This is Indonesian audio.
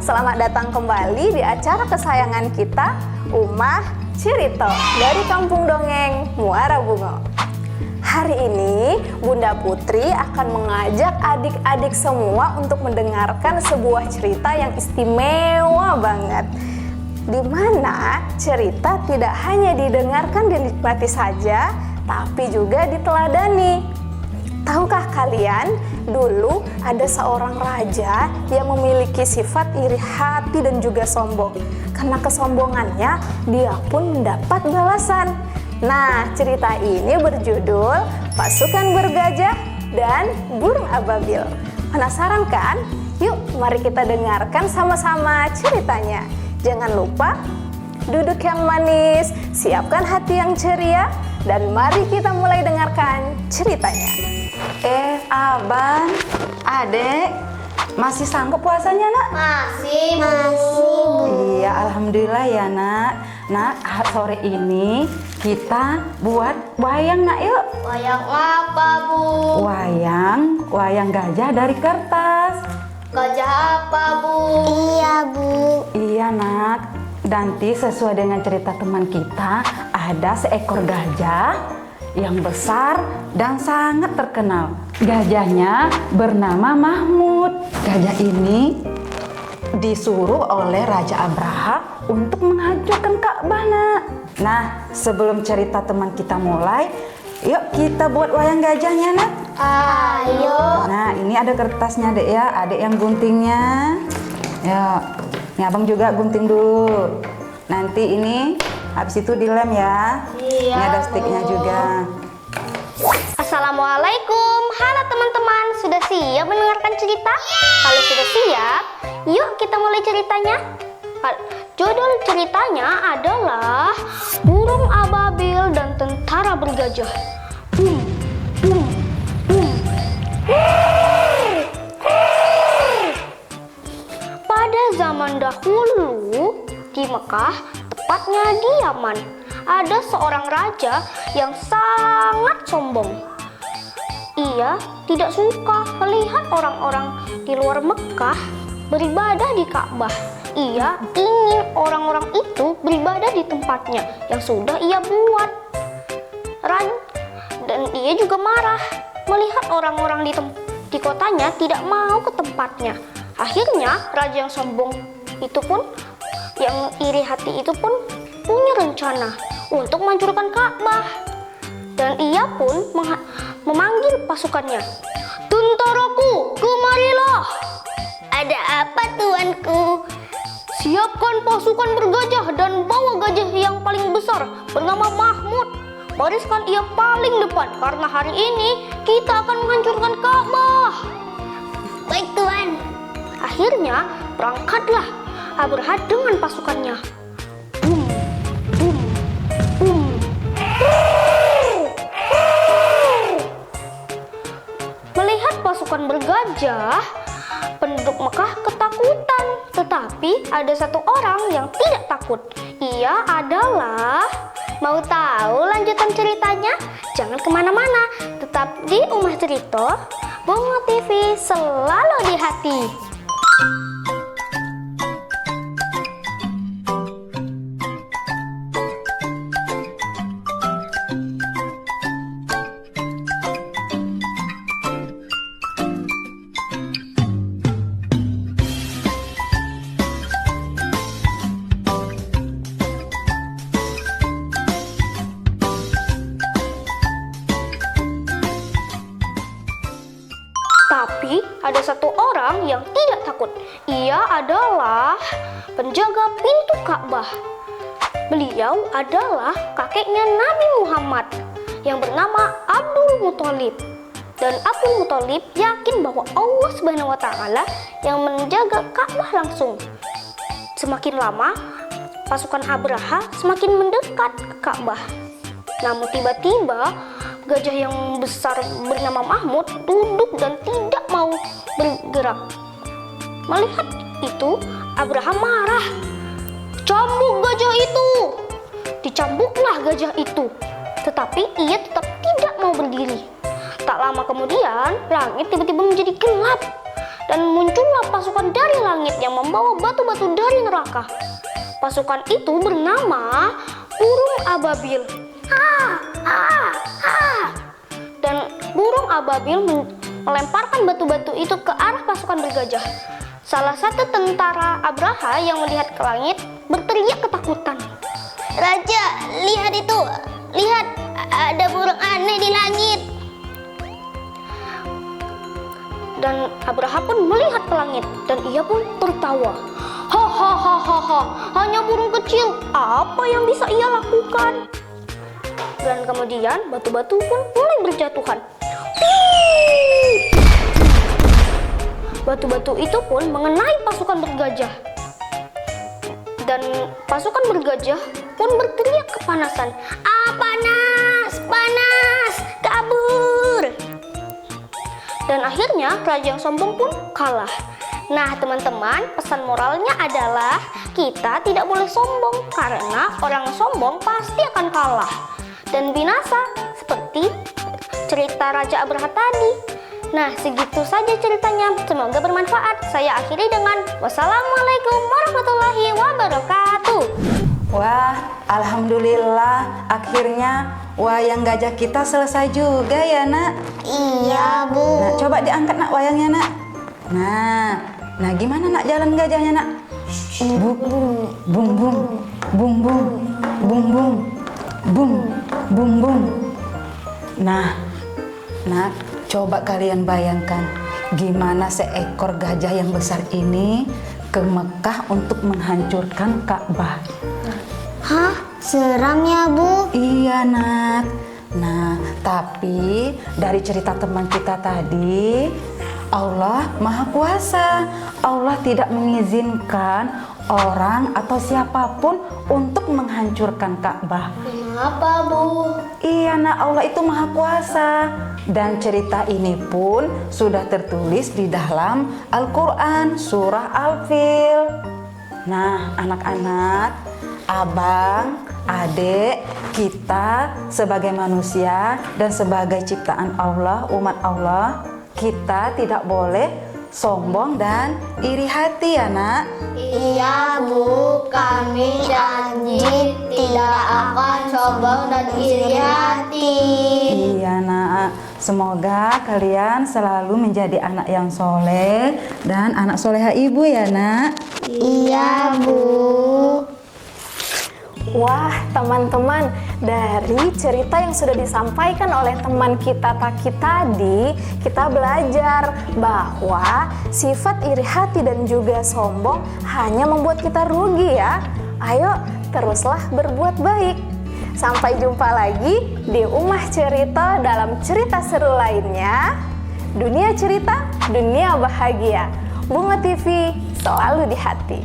selamat datang kembali di acara kesayangan kita, Umah Cirito dari Kampung Dongeng Muara Bungo. Hari ini Bunda Putri akan mengajak adik-adik semua untuk mendengarkan sebuah cerita yang istimewa banget, di mana cerita tidak hanya didengarkan dan dinikmati saja, tapi juga diteladani. Tahukah kalian, dulu ada seorang raja yang memiliki sifat iri hati dan juga sombong. Karena kesombongannya, dia pun mendapat balasan. Nah, cerita ini berjudul Pasukan Bergajah dan Burung Ababil. Penasaran kan? Yuk, mari kita dengarkan sama-sama ceritanya. Jangan lupa duduk yang manis, siapkan hati yang ceria, dan mari kita mulai dengarkan ceritanya. Abang, adek, masih sanggup puasanya, nak? Masih, Bu. Iya, alhamdulillah ya, nak. Nak, sore ini kita buat wayang, nak, yuk. Wayang apa, Bu? Wayang gajah dari kertas. Gajah apa, Bu? Iya, Bu. Iya, nak. Nanti sesuai dengan cerita teman kita, ada seekor gajah yang besar dan sangat terkenal. Gajahnya bernama Mahmud. Gajah ini disuruh oleh Raja Abraha untuk menghancurkan Ka'bah, nak. Nah, sebelum cerita teman kita mulai, yuk kita buat wayang gajahnya, nak. Ayo. Nah, ini ada kertasnya, dek ya. Adek yang guntingnya. Yuk, ini abang juga gunting dulu. Nanti ini habis itu dilem ya. Iya, ini ada sticknya Bu. juga. Assalamualaikum. Halo teman-teman, sudah siap mendengarkan cerita? Kalau sudah siap, yuk kita mulai ceritanya. Judul ceritanya adalah Burung Ababil dan Tentara Bergajah. Pada zaman dahulu di Mekah, tepatnya di Yaman, ada seorang raja yang sangat sombong. Ia tidak suka melihat orang-orang di luar Mekah beribadah di Ka'bah. Ia ingin orang-orang itu beribadah di tempatnya yang sudah ia buat. Dan ia juga marah melihat orang-orang di kotanya tidak mau ke tempatnya. Akhirnya raja yang sombong itu pun, yang iri hati itu pun punya rencana untuk menghancurkan Ka'bah. Dan ia pun memanggil pasukannya. Tentaraku, kemarilah. Ada apa, tuanku? Siapkan pasukan bergajah dan bawa gajah yang paling besar bernama Mahmud. Bariskan ia paling depan karena hari ini kita akan menghancurkan Ka'bah. Baik, tuan. Akhirnya berangkatlah Abraha dengan pasukannya. Melihat pasukan bergajah, penduduk Mekah ketakutan. Tetapi ada satu orang yang tidak takut. Ia adalah... Mau tahu lanjutan ceritanya? Jangan kemana-mana, tetap di Umah Cirito. Bungo TV selalu di hati. Tapi ada satu orang yang tidak takut. Ia adalah penjaga pintu Ka'bah. Beliau adalah kakeknya Nabi Muhammad yang bernama Abdul Muthalib. Dan Abdul Muthalib yakin bahwa Allah Subhanahu wa Ta'ala yang menjaga Ka'bah langsung. Semakin lama, pasukan Abraha semakin mendekat ke Ka'bah. Namun tiba-tiba gajah yang besar bernama Mahmud duduk dan tidak mau bergerak. Melihat itu, Abraha marah. Cambuk gajah itu! Dicambuklah gajah itu. Tetapi ia tetap tidak mau berdiri. Tak lama kemudian, langit tiba-tiba menjadi gelap. Dan muncullah pasukan dari langit yang membawa batu-batu dari neraka. Pasukan itu bernama burung ababil. Dan burung ababil melemparkan batu-batu itu ke arah pasukan bergajah. Salah satu tentara Abraha yang melihat ke langit berteriak ketakutan. Raja, lihat itu. Lihat, ada burung aneh di langit. Dan Abraha pun melihat ke langit dan ia pun tertawa. Hahaha, hanya burung kecil, apa yang bisa ia lakukan? Dan kemudian batu-batu pun mulai berjatuhan. Batu-batu itu pun mengenai pasukan bergajah. Dan pasukan bergajah pun berteriak kepanasan. Panas, panas, kabur. Dan akhirnya raja yang sombong pun kalah. Nah teman-teman, pesan moralnya adalah kita tidak boleh sombong karena orang sombong pasti akan kalah dan binasa seperti cerita Raja Abraha tadi. Nah segitu saja ceritanya, semoga bermanfaat. Saya akhiri dengan wassalamualaikum warahmatullahi wabarakatuh. Wah, alhamdulillah akhirnya wayang gajah kita selesai juga ya nak. Iya, Bu. Nah, coba diangkat nak wayangnya nak. Nah gimana nak jalan gajahnya nak? Bung bung bung bung bung bung bung bung bung bung. Nah, coba kalian bayangkan gimana seekor gajah yang besar ini ke Mekah untuk menghancurkan Ka'bah. Hah? Seram ya, Bu? Iya nak. Nah tapi dari cerita teman kita tadi, Allah Maha Kuasa. Allah tidak mengizinkan orang atau siapapun untuk menghancurkan Ka'bah. Kenapa, Bu? Iya nak, Allah itu Maha Kuasa. Dan cerita ini pun sudah tertulis di dalam Al-Quran surah Al-Fil. Nah anak-anak, abang, adik, kita sebagai manusia dan sebagai ciptaan Allah, umat Allah, kita tidak boleh sombong dan iri hati ya nak. Iya, Bu. Kami janji tidak akan sombong dan iri hati. Iya nak, semoga kalian selalu menjadi anak yang soleh dan anak soleha ibu ya nak. Iya, Bu. Wah, teman-teman, dari cerita yang sudah disampaikan oleh teman kita Taki tadi, kita belajar bahwa sifat iri hati dan juga sombong hanya membuat kita rugi ya. Ayo, teruslah berbuat baik. Sampai jumpa lagi di Ummah Cerita dalam cerita seru lainnya. Dunia cerita, dunia bahagia. Bunga TV selalu di hati.